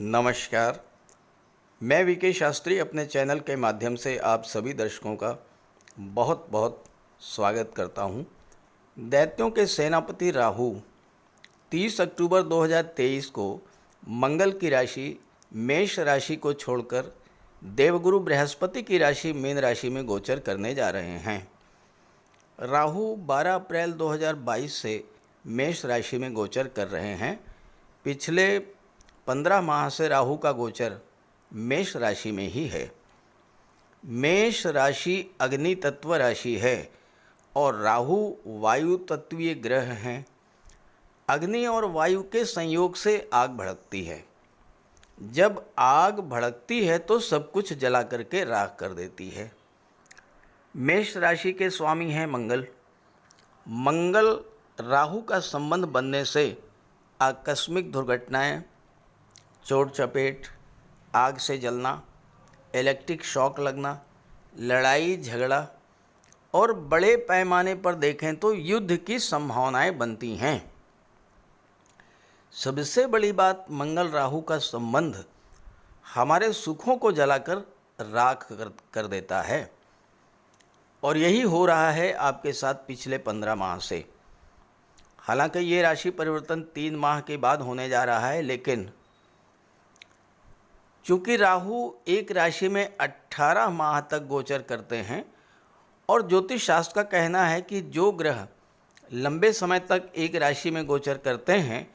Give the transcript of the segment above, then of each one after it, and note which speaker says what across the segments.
Speaker 1: नमस्कार। मैं वीके शास्त्री अपने चैनल के माध्यम से आप सभी दर्शकों का बहुत बहुत स्वागत करता हूं। दैत्यों के सेनापति राहु 30 अक्टूबर 2023 को मंगल की राशि मेष राशि को छोड़कर देवगुरु बृहस्पति की राशि मीन राशि में गोचर करने जा रहे हैं। राहु 12 अप्रैल 2022 से मेष राशि में गोचर कर रहे हैं। पिछले 15 माह से राहु का गोचर मेष राशि में ही है। मेष राशि अग्नि तत्व राशि है और राहु वायु तत्वीय ग्रह हैं। अग्नि और वायु के संयोग से आग भड़कती है। जब आग भड़कती है तो सब कुछ जला करके राख कर देती है। मेष राशि के स्वामी हैं मंगल। मंगल राहु का संबंध बनने से आकस्मिक दुर्घटनाएं, चोट चपेट, आग से जलना, इलेक्ट्रिक शॉक लगना, लड़ाई झगड़ा और बड़े पैमाने पर देखें तो युद्ध की संभावनाएं बनती हैं। सबसे बड़ी बात, मंगल राहु का संबंध हमारे सुखों को जलाकर राख कर देता है और यही हो रहा है आपके साथ पिछले 15 माह से। हालांकि ये राशि परिवर्तन 3 माह के बाद होने जा रहा है, लेकिन चूँकि राहु एक राशि में 18 माह तक गोचर करते हैं और ज्योतिष शास्त्र का कहना है कि जो ग्रह लंबे समय तक एक राशि में गोचर करते हैं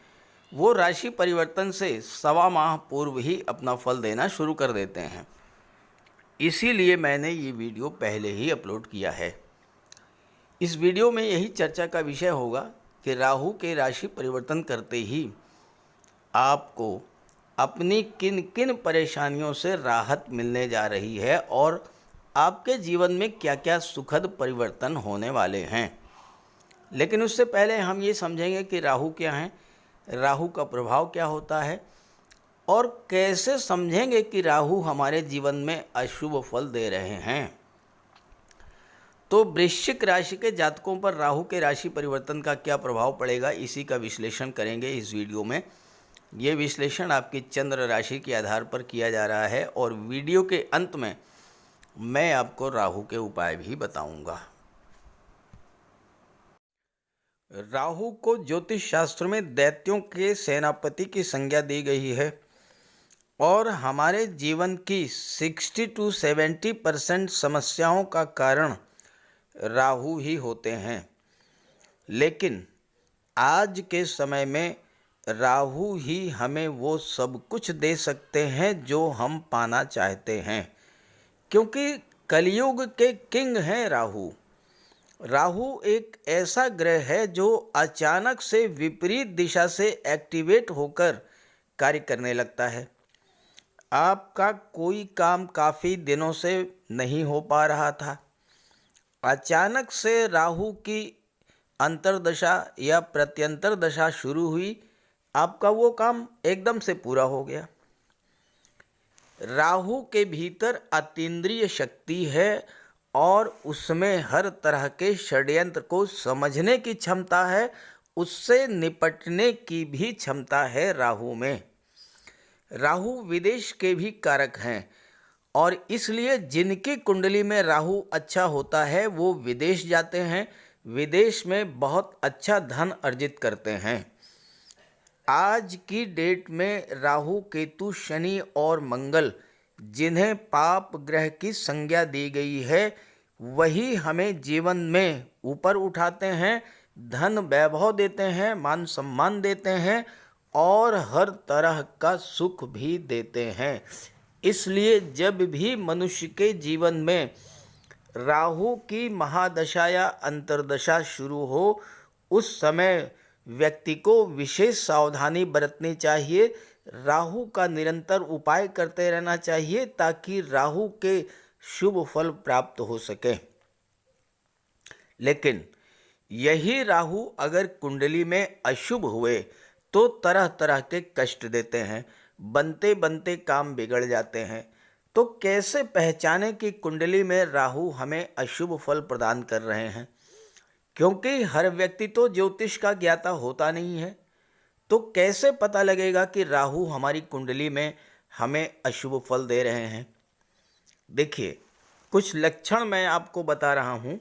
Speaker 1: वो राशि परिवर्तन से 1.25 माह पूर्व ही अपना फल देना शुरू कर देते हैं। इसीलिए मैंने ये वीडियो पहले ही अपलोड किया है। इस वीडियो में यही चर्चा का विषय होगा कि राहु के राशि परिवर्तन करते ही आपको अपनी किन किन परेशानियों से राहत मिलने जा रही है और आपके जीवन में क्या क्या सुखद परिवर्तन होने वाले हैं। लेकिन उससे पहले हम ये समझेंगे कि राहु क्या हैं, राहु का प्रभाव क्या होता है और कैसे समझेंगे कि राहु हमारे जीवन में अशुभ फल दे रहे हैं। तो वृश्चिक राशि के जातकों पर राहु के राशि परिवर्तन का क्या प्रभाव पड़ेगा, इसी का विश्लेषण करेंगे इस वीडियो में। ये विश्लेषण आपकी चंद्र राशि के आधार पर किया जा रहा है और वीडियो के अंत में मैं आपको राहु के उपाय भी बताऊंगा। राहु को ज्योतिष शास्त्र में दैत्यों के सेनापति की संज्ञा दी गई है और हमारे जीवन की 60 to 70% समस्याओं का कारण राहु ही होते हैं। लेकिन आज के समय में राहु ही हमें वो सब कुछ दे सकते हैं जो हम पाना चाहते हैं, क्योंकि कलयुग के किंग हैं राहु। राहु एक ऐसा ग्रह है जो अचानक से विपरीत दिशा से एक्टिवेट होकर कार्य करने लगता है। आपका कोई काम काफ़ी दिनों से नहीं हो पा रहा था, अचानक से राहु की अंतर्दशा या प्रत्यंतर दशा शुरू हुई, आपका वो काम एकदम से पूरा हो गया। राहु के भीतर अतीन्द्रिय शक्ति है और उसमें हर तरह के षड्यंत्र को समझने की क्षमता है, उससे निपटने की भी क्षमता है राहु में। राहु विदेश के भी कारक हैं और इसलिए जिनकी कुंडली में राहु अच्छा होता है वो विदेश जाते हैं, विदेश में बहुत अच्छा धन अर्जित करते हैं। आज की डेट में राहु, केतु, शनि और मंगल जिन्हें पाप ग्रह की संज्ञा दी गई है वही हमें जीवन में ऊपर उठाते हैं, धन वैभव देते हैं, मान सम्मान देते हैं और हर तरह का सुख भी देते हैं। इसलिए जब भी मनुष्य के जीवन में राहु की महादशा या अंतर्दशा शुरू हो उस समय व्यक्ति को विशेष सावधानी बरतनी चाहिए। राहु का निरंतर उपाय करते रहना चाहिए ताकि राहु के शुभ फल प्राप्त हो सके। लेकिन यही राहु अगर कुंडली में अशुभ हुए तो तरह तरह के कष्ट देते हैं, बनते बनते काम बिगड़ जाते हैं। तो कैसे पहचाने कि कुंडली में राहु हमें अशुभ फल प्रदान कर रहे हैं, क्योंकि हर व्यक्ति तो ज्योतिष का ज्ञाता होता नहीं है। तो कैसे पता लगेगा कि राहु हमारी कुंडली में हमें अशुभ फल दे रहे हैं? देखिए, कुछ लक्षण मैं आपको बता रहा हूँ।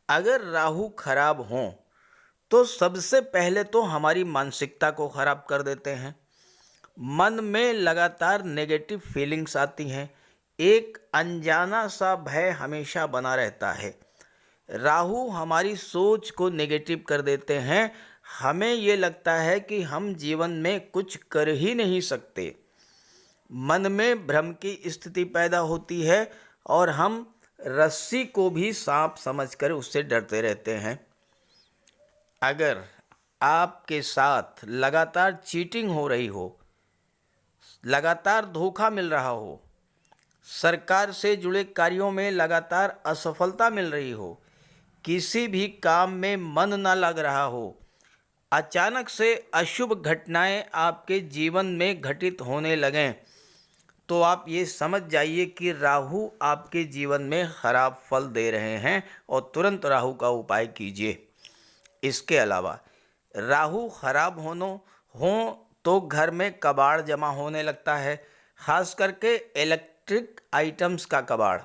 Speaker 1: अगर राहु खराब हों तो सबसे पहले तो हमारी मानसिकता को खराब कर देते हैं। मन में लगातार नेगेटिव फीलिंग्स आती हैं। एक अनजाना सा भय हमेशा बना रहता है। राहु हमारी सोच को नेगेटिव कर देते हैं। हमें ये लगता है कि हम जीवन में कुछ कर ही नहीं सकते। मन में भ्रम की स्थिति पैदा होती है और हम रस्सी को भी सांप समझकर उससे डरते रहते हैं। अगर आपके साथ लगातार चीटिंग हो रही हो, लगातार धोखा मिल रहा हो, सरकार से जुड़े कार्यों में लगातार असफलता मिल रही हो, किसी भी काम में मन ना लग रहा हो, अचानक से अशुभ घटनाएं आपके जीवन में घटित होने लगें, तो आप ये समझ जाइए कि राहु आपके जीवन में खराब फल दे रहे हैं और तुरंत राहु का उपाय कीजिए। इसके अलावा राहु खराब हो तो घर में कबाड़ जमा होने लगता है, खास करके इलेक्ट्रिक आइटम्स का कबाड़।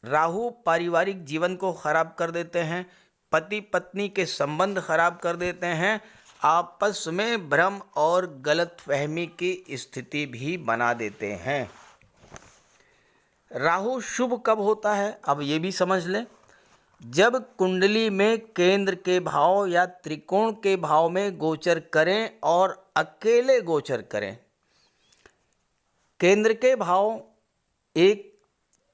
Speaker 1: राहु पारिवारिक जीवन को खराब कर देते हैं, पति पत्नी के संबंध खराब कर देते हैं, आपस में भ्रम और गलतफहमी की स्थिति भी बना देते हैं। राहु शुभ कब होता है, अब ये भी समझ लें। जब कुंडली में केंद्र के भाव या त्रिकोण के भाव में गोचर करें और अकेले गोचर करें। केंद्र के भाव 1,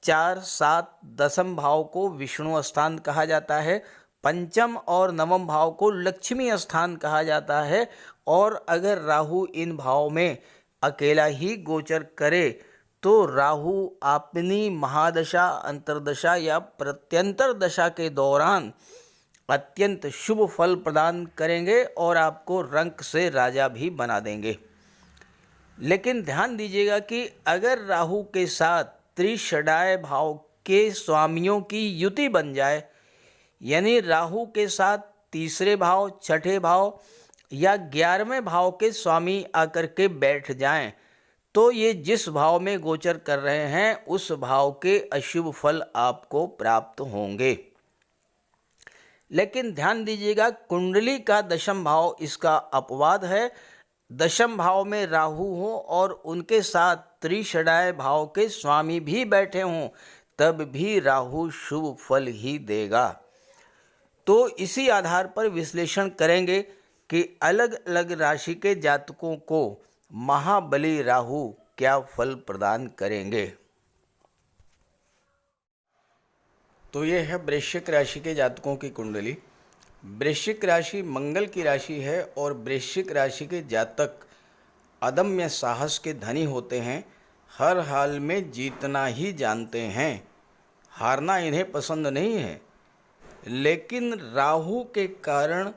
Speaker 1: 4, 7, दशम भाव को विष्णु स्थान कहा जाता है, पंचम और नवम भाव को लक्ष्मी स्थान कहा जाता है। और अगर राहु इन भाव में अकेला ही गोचर करे तो राहु अपनी महादशा, अंतर्दशा या प्रत्यंतर दशा के दौरान अत्यंत शुभ फल प्रदान करेंगे और आपको रंक से राजा भी बना देंगे। लेकिन ध्यान दीजिएगा कि अगर राहु के साथ त्रिषडाय भाव के स्वामियों की युति बन जाए, यानी राहु के साथ तीसरे भाव, छठे भाव या 11वें भाव के स्वामी आकर के बैठ जाएं, तो ये जिस भाव में गोचर कर रहे हैं उस भाव के अशुभ फल आपको प्राप्त होंगे। लेकिन ध्यान दीजिएगा, कुंडली का दशम भाव इसका अपवाद है। दशम भाव में राहु हो और उनके साथ त्रिषडाय भाव के स्वामी भी बैठे हों, तब भी राहु शुभ फल ही देगा। तो इसी आधार पर विश्लेषण करेंगे कि अलग अलग राशि के जातकों को महाबली राहु क्या फल प्रदान करेंगे। तो ये है वृश्चिक राशि के जातकों की कुंडली। वृश्चिक राशि मंगल की राशि है और वृश्चिक राशि के जातक अदम्य साहस के धनी होते हैं। हर हाल में जीतना ही जानते हैं, हारना इन्हें पसंद नहीं है। लेकिन राहु के कारण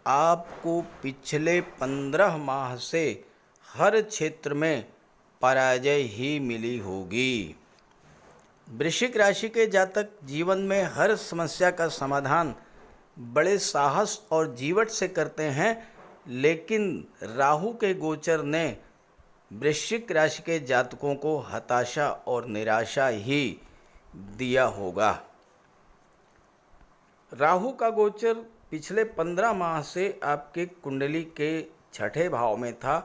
Speaker 1: आपको पिछले 15 माह से हर क्षेत्र में पराजय ही मिली होगी। वृश्चिक राशि के जातक जीवन में हर समस्या का समाधान बड़े साहस और जीवट से करते हैं, लेकिन राहु के गोचर ने वृश्चिक राशि के जातकों को हताशा और निराशा ही दिया होगा। राहु का गोचर पिछले 15 माह से आपके कुंडली के छठे भाव में था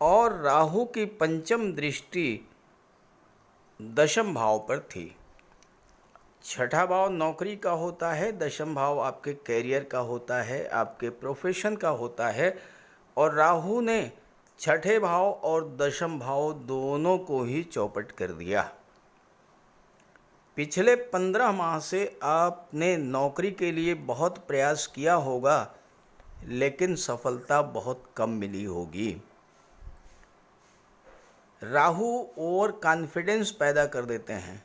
Speaker 1: और राहु की पंचम दृष्टि दशम भाव पर थी। छठा भाव नौकरी का होता है, दशम भाव आपके कैरियर का होता है, आपके प्रोफेशन का होता है, और राहु ने छठे भाव और दशम भाव दोनों को ही चौपट कर दिया। पिछले 15 माह से आपने नौकरी के लिए बहुत प्रयास किया होगा, लेकिन सफलता बहुत कम मिली होगी। राहु ओवर कॉन्फिडेंस पैदा कर देते हैं।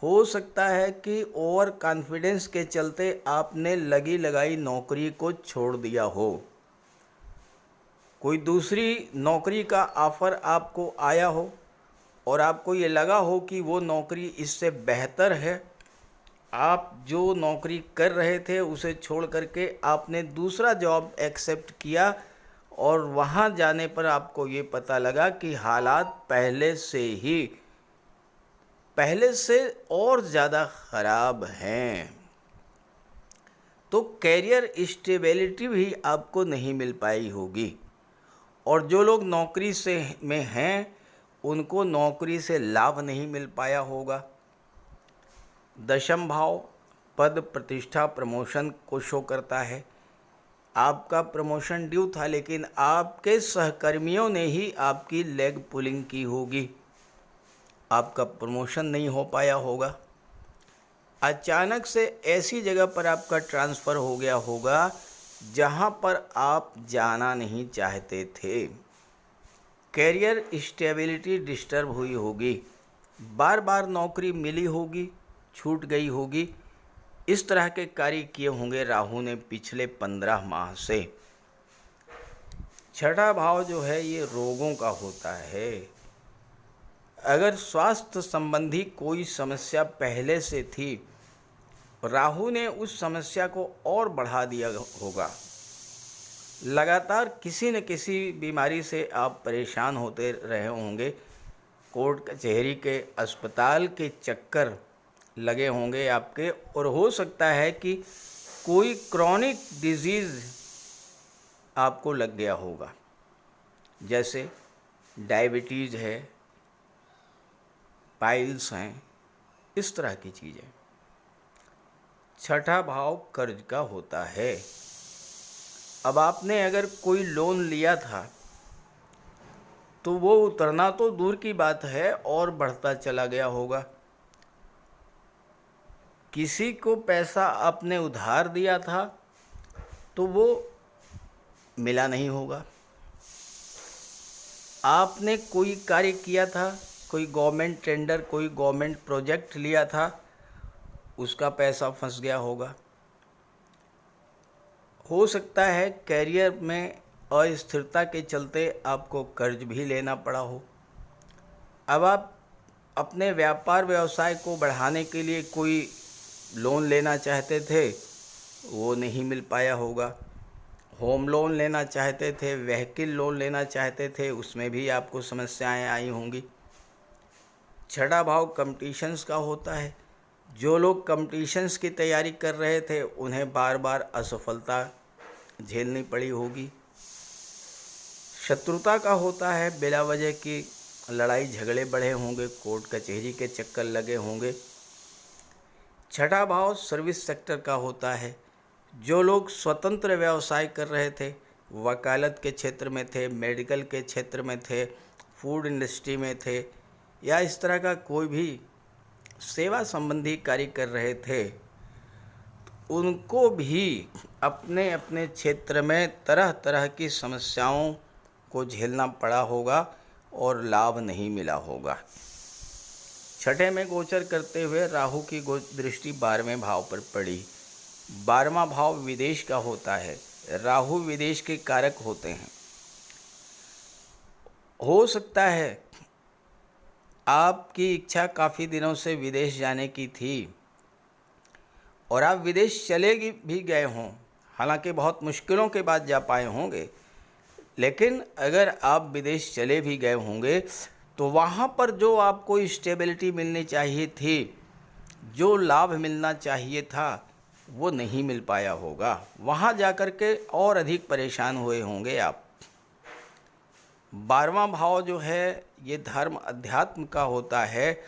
Speaker 1: हो सकता है कि ओवर कॉन्फिडेंस के चलते आपने लगी लगाई नौकरी को छोड़ दिया हो। कोई दूसरी नौकरी का ऑफ़र आपको आया हो और आपको ये लगा हो कि वो नौकरी इससे बेहतर है, आप जो नौकरी कर रहे थे उसे छोड़ करके आपने दूसरा जॉब एक्सेप्ट किया और वहाँ जाने पर आपको ये पता लगा कि हालात पहले से और ज़्यादा ख़राब हैं, तो कैरियर स्टेबिलिटी भी आपको नहीं मिल पाई होगी। और जो लोग नौकरी में हैं उनको नौकरी से लाभ नहीं मिल पाया होगा। दशम भाव पद प्रतिष्ठा प्रमोशन को शो करता है। आपका प्रमोशन ड्यू था, लेकिन आपके सहकर्मियों ने ही आपकी लेग पुलिंग की होगी, आपका प्रमोशन नहीं हो पाया होगा। अचानक से ऐसी जगह पर आपका ट्रांसफ़र हो गया होगा जहां पर आप जाना नहीं चाहते थे। कैरियर स्टेबिलिटी डिस्टर्ब हुई होगी, बार बार नौकरी मिली होगी, छूट गई होगी। इस तरह के कार्य किए होंगे राहु ने पिछले 15 माह से। छठा भाव जो है ये रोगों का होता है। अगर स्वास्थ्य संबंधी कोई समस्या पहले से थी, राहु ने उस समस्या को और बढ़ा दिया होगा। लगातार किसी न किसी बीमारी से आप परेशान होते रहे होंगे। कोर्ट कचहरी के अस्पताल के चक्कर लगे होंगे आपके, और हो सकता है कि कोई क्रॉनिक डिजीज़ आपको लग गया होगा, जैसे डायबिटीज़ है, पाइल्स हैं, इस तरह की चीज़ें। छठा भाव कर्ज का होता है। अब आपने अगर कोई लोन लिया था तो वो उतरना तो दूर की बात है और बढ़ता चला गया होगा। किसी को पैसा आपने उधार दिया था तो वो मिला नहीं होगा। आपने कोई कार्य किया था, कोई गवर्नमेंट टेंडर, कोई गवर्नमेंट प्रोजेक्ट लिया था, उसका पैसा फंस गया होगा। हो सकता है कैरियर में अस्थिरता के चलते आपको कर्ज भी लेना पड़ा हो। अब आप अपने व्यापार व्यवसाय को बढ़ाने के लिए कोई लोन लेना चाहते थे, वो नहीं मिल पाया होगा। होम लोन लेना चाहते थे, व्हीकल लोन लेना चाहते थे, उसमें भी आपको समस्याएं आई होंगी। छठा भाव कंपटीशंस का होता है। जो लोग कंपटीशंस की तैयारी कर रहे थे उन्हें बार बार असफलता झेलनी पड़ी होगी। शत्रुता का होता है। बिला वजह की लड़ाई झगड़े बढ़े होंगे, कोर्ट कचहरी के चक्कर लगे होंगे। छठा भाव सर्विस सेक्टर का होता है। जो लोग स्वतंत्र व्यवसाय कर रहे थे, वकालत के क्षेत्र में थे, मेडिकल के क्षेत्र में थे, फूड इंडस्ट्री में थे, या इस तरह का कोई भी सेवा संबंधी कार्य कर रहे थे, उनको भी अपने अपने क्षेत्र में तरह तरह की समस्याओं को झेलना पड़ा होगा और लाभ नहीं मिला होगा। छठे में गोचर करते हुए राहु की दृष्टि 12वें भाव पर पड़ी। 12वां भाव विदेश का होता है। राहु विदेश के कारक होते हैं। हो सकता है आपकी इच्छा काफ़ी दिनों से विदेश जाने की थी और आप विदेश चले भी गए हों, हालांकि बहुत मुश्किलों के बाद जा पाए होंगे। लेकिन अगर आप विदेश चले भी गए होंगे तो वहाँ पर जो आपको स्टेबिलिटी मिलनी चाहिए थी, जो लाभ मिलना चाहिए था, वो नहीं मिल पाया होगा। वहाँ जाकर के और अधिक परेशान हुए होंगे आप। 12वां भाव जो है ये धर्म अध्यात्म का होता है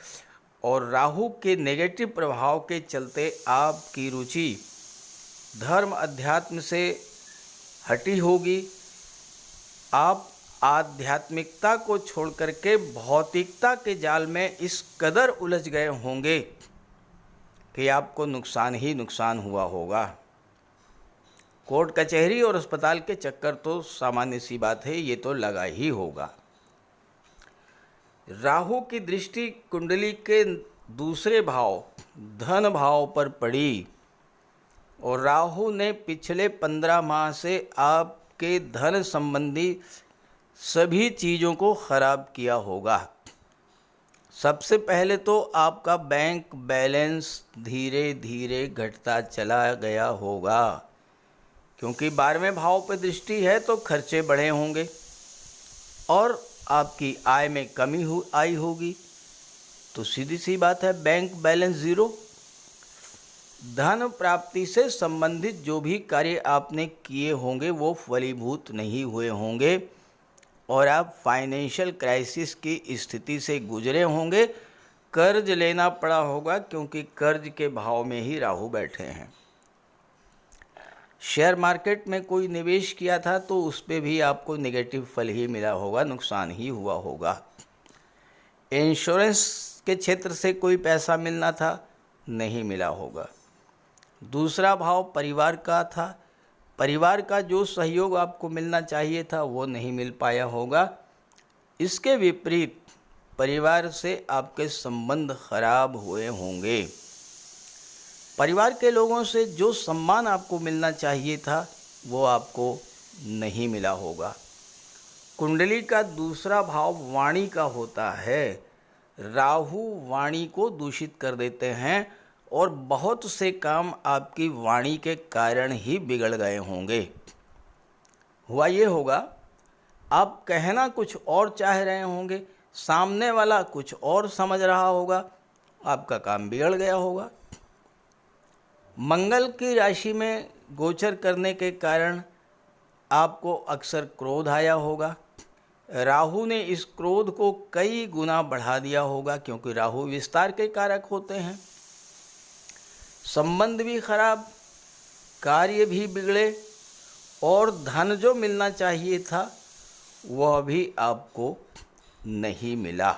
Speaker 1: और राहु के नेगेटिव प्रभाव के चलते आपकी रुचि धर्म अध्यात्म से हटी होगी। आप आध्यात्मिकता को छोड़ करके भौतिकता के जाल में इस कदर उलझ गए होंगे कि आपको नुकसान ही नुकसान हुआ होगा। कोर्ट कचहरी और अस्पताल के चक्कर तो सामान्य सी बात है, ये तो लगा ही होगा। राहु की दृष्टि कुंडली के दूसरे भाव धन भाव पर पड़ी और राहु ने पिछले 15 माह से आपके धन संबंधी सभी चीज़ों को खराब किया होगा। सबसे पहले तो आपका बैंक बैलेंस धीरे धीरे घटता चला गया होगा, क्योंकि 12वें भाव पर दृष्टि है तो खर्चे बढ़े होंगे और आपकी आय में कमी आई होगी। तो सीधी सी बात है, बैंक बैलेंस ज़ीरो। धन प्राप्ति से संबंधित जो भी कार्य आपने किए होंगे वो फलीभूत नहीं हुए होंगे और आप फाइनेंशियल क्राइसिस की स्थिति से गुजरे होंगे। कर्ज लेना पड़ा होगा, क्योंकि कर्ज के भाव में ही राहु बैठे हैं। शेयर मार्केट में कोई निवेश किया था तो उस पर भी आपको नेगेटिव फल ही मिला होगा, नुकसान ही हुआ होगा। इंश्योरेंस के क्षेत्र से कोई पैसा मिलना था, नहीं मिला होगा। दूसरा भाव परिवार का था, परिवार का जो सहयोग आपको मिलना चाहिए था वो नहीं मिल पाया होगा। इसके विपरीत परिवार से आपके संबंध खराब हुए होंगे। परिवार के लोगों से जो सम्मान आपको मिलना चाहिए था वो आपको नहीं मिला होगा। कुंडली का दूसरा भाव वाणी का होता है। राहु वाणी को दूषित कर देते हैं और बहुत से काम आपकी वाणी के कारण ही बिगड़ गए होंगे। हुआ ये होगा, आप कहना कुछ और चाह रहे होंगे, सामने वाला कुछ और समझ रहा होगा, आपका काम बिगड़ गया होगा। मंगल की राशि में गोचर करने के कारण आपको अक्सर क्रोध आया होगा। राहु ने इस क्रोध को कई गुना बढ़ा दिया होगा, क्योंकि राहु विस्तार के कारक होते हैं। संबंध भी खराब, कार्य भी बिगड़े और धन जो मिलना चाहिए था वह भी आपको नहीं मिला।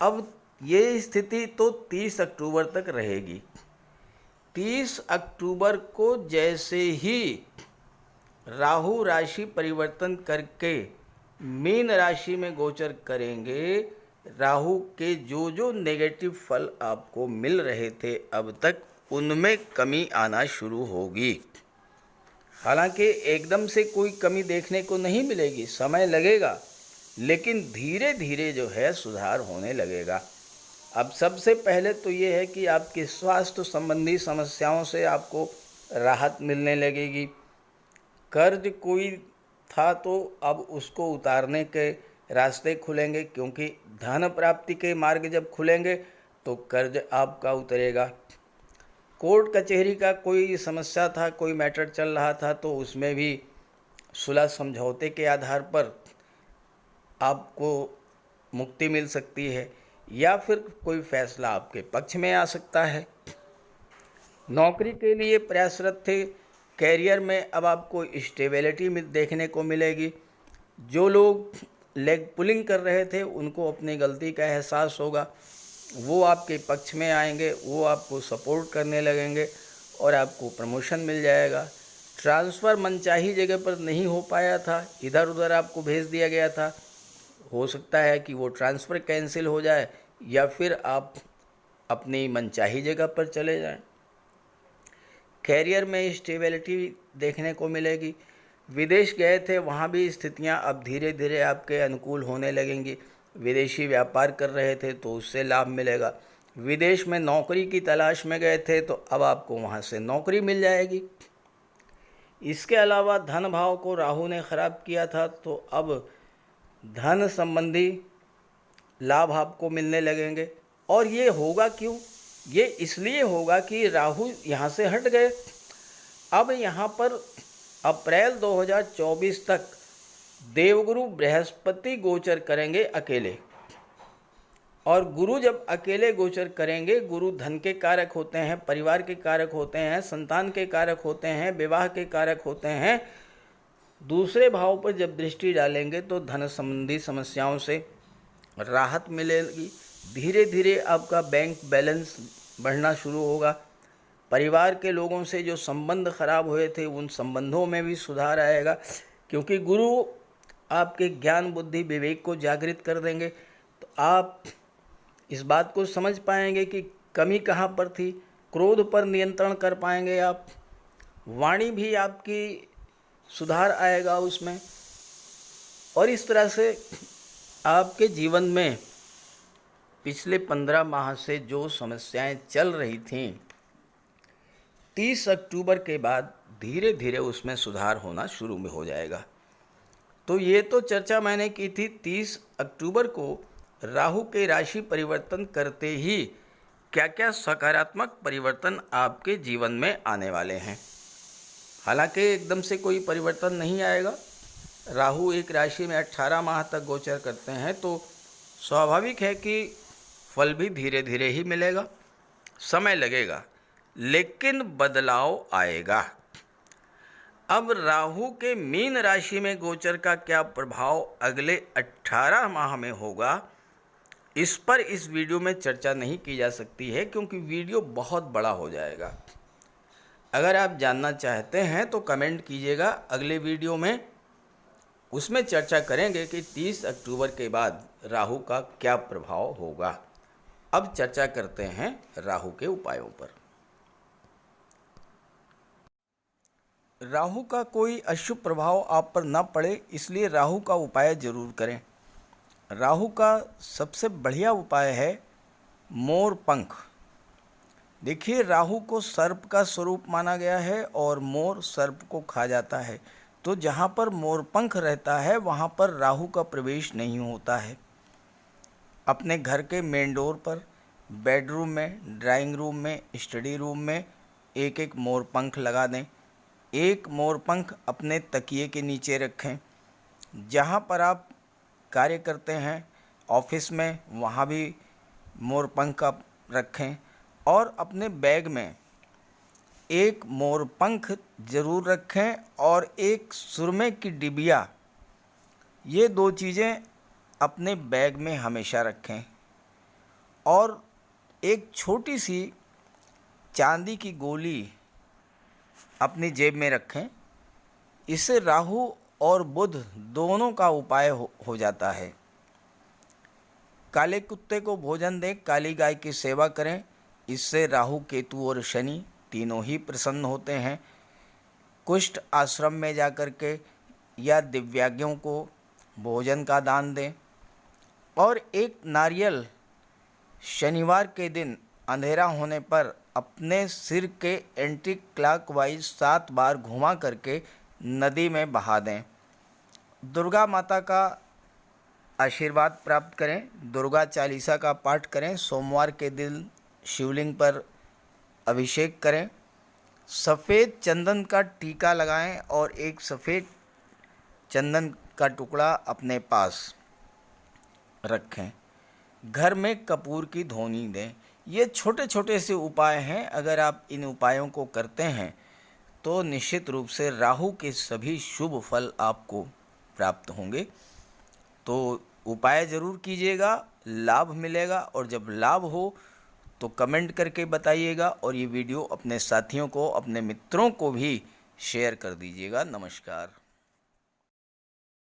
Speaker 1: अब ये स्थिति तो 30 अक्टूबर तक रहेगी। 30 अक्टूबर को जैसे ही राहु राशि परिवर्तन करके मीन राशि में गोचर करेंगे, राहु के जो जो नेगेटिव फल आपको मिल रहे थे अब तक, उनमें कमी आना शुरू होगी। हालांकि एकदम से कोई कमी देखने को नहीं मिलेगी, समय लगेगा, लेकिन धीरे धीरे जो है सुधार होने लगेगा। अब सबसे पहले तो ये है कि आपके स्वास्थ्य संबंधी समस्याओं से आपको राहत मिलने लगेगी। कर्ज कोई था तो अब उसको उतारने के रास्ते खुलेंगे, क्योंकि धन प्राप्ति के मार्ग जब खुलेंगे तो कर्ज आपका उतरेगा। कोर्ट कचहरी का कोई समस्या था, कोई मैटर चल रहा था, तो उसमें भी सुलह समझौते के आधार पर आपको मुक्ति मिल सकती है, या फिर कोई फैसला आपके पक्ष में आ सकता है। नौकरी के लिए प्रयासरत थे, कैरियर में अब आपको स्टेबिलिटी देखने को मिलेगी। जो लोग लेग पुलिंग कर रहे थे उनको अपनी गलती का एहसास होगा, वो आपके पक्ष में आएंगे, वो आपको सपोर्ट करने लगेंगे और आपको प्रमोशन मिल जाएगा। ट्रांसफ़र मनचाही जगह पर नहीं हो पाया था, इधर उधर आपको भेज दिया गया था, हो सकता है कि वो ट्रांसफ़र कैंसिल हो जाए या फिर आप अपनी मनचाही जगह पर चले जाएं। कैरियर में स्टेबिलिटी देखने को मिलेगी। विदेश गए थे, वहाँ भी स्थितियाँ अब धीरे धीरे आपके अनुकूल होने लगेंगी। विदेशी व्यापार कर रहे थे तो उससे लाभ मिलेगा। विदेश में नौकरी की तलाश में गए थे तो अब आपको वहाँ से नौकरी मिल जाएगी। इसके अलावा धन भाव को राहु ने खराब किया था, तो अब धन संबंधी लाभ आपको मिलने लगेंगे। और ये होगा क्यों? ये इसलिए होगा कि राहु यहाँ से हट गए। अब यहाँ पर अप्रैल 2024 तक देवगुरु बृहस्पति गोचर करेंगे अकेले, और गुरु जब अकेले गोचर करेंगे, गुरु धन के कारक होते हैं, परिवार के कारक होते हैं, संतान के कारक होते हैं, विवाह के कारक होते हैं। दूसरे भाव पर जब दृष्टि डालेंगे तो धन संबंधी समस्याओं से राहत मिलेगी। धीरे धीरे आपका बैंक बैलेंस बढ़ना शुरू होगा। परिवार के लोगों से जो संबंध खराब हुए थे उन संबंधों में भी सुधार आएगा, क्योंकि गुरु आपके ज्ञान बुद्धि विवेक को जागृत कर देंगे। तो आप इस बात को समझ पाएंगे कि कमी कहाँ पर थी, क्रोध पर नियंत्रण कर पाएंगे आप। वाणी भी आपकी सुधार आएगा उसमें, और इस तरह से आपके जीवन में पिछले 15 माह से जो समस्याएं चल रही थीं, 30 अक्टूबर के बाद धीरे धीरे उसमें सुधार होना शुरू में हो जाएगा। तो ये तो चर्चा मैंने की थी 30 अक्टूबर को राहु के राशि परिवर्तन करते ही क्या क्या सकारात्मक परिवर्तन आपके जीवन में आने वाले हैं। हालांकि एकदम से कोई परिवर्तन नहीं आएगा। राहु एक राशि में 18 माह तक गोचर करते हैं, तो स्वाभाविक है कि फल भी धीरे धीरे ही मिलेगा, समय लगेगा, लेकिन बदलाव आएगा। अब राहु के मीन राशि में गोचर का क्या प्रभाव अगले 18 माह में होगा, इस पर इस वीडियो में चर्चा नहीं की जा सकती है, क्योंकि वीडियो बहुत बड़ा हो जाएगा। अगर आप जानना चाहते हैं तो कमेंट कीजिएगा, अगले वीडियो में उसमें चर्चा करेंगे कि 30 अक्टूबर के बाद राहु का क्या प्रभाव होगा। अब चर्चा करते हैं राहु के उपायों पर। राहु का कोई अशुभ प्रभाव आप पर न पड़े, इसलिए राहु का उपाय जरूर करें। राहु का सबसे बढ़िया उपाय है मोर पंख। देखिए, राहु को सर्प का स्वरूप माना गया है और मोर सर्प को खा जाता है, तो जहाँ पर मोर पंख रहता है वहाँ पर राहु का प्रवेश नहीं होता है। अपने घर के मेन डोर पर, बेडरूम में, ड्राइंग रूम में, स्टडी रूम में एक एक मोर पंख लगा दें। एक मोर पंख अपने तकिए के नीचे रखें। जहाँ पर आप कार्य करते हैं, ऑफिस में, वहाँ भी मोर पंख आप रखें। और अपने बैग में एक मोर पंख ज़रूर रखें और एक सुरमे की डिबिया, ये दो चीज़ें अपने बैग में हमेशा रखें। और एक छोटी सी चांदी की गोली अपनी जेब में रखें। इससे राहु और बुध दोनों का उपाय हो जाता है। काले कुत्ते को भोजन दें, काली गाय की सेवा करें। इससे राहु, केतु और शनि तीनों ही प्रसन्न होते हैं। कुष्ठ आश्रम में जाकर के या दिव्यांगों को भोजन का दान दें। और एक नारियल शनिवार के दिन अंधेरा होने पर अपने सिर के एंटी क्लॉकवाइज 7 बार घुमा करके नदी में बहा दें। दुर्गा माता का आशीर्वाद प्राप्त करें। दुर्गा चालीसा का पाठ करें। सोमवार के दिन शिवलिंग पर अभिषेक करें। सफ़ेद चंदन का टीका लगाएं और एक सफ़ेद चंदन का टुकड़ा अपने पास रखें। घर में कपूर की धूनी दें। ये छोटे छोटे से उपाय हैं। अगर आप इन उपायों को करते हैं तो निश्चित रूप से राहु के सभी शुभ फल आपको प्राप्त होंगे। तो उपाय ज़रूर कीजिएगा, लाभ मिलेगा। और जब लाभ हो तो कमेंट करके बताइएगा और ये वीडियो अपने साथियों को, अपने मित्रों को भी शेयर कर दीजिएगा। नमस्कार।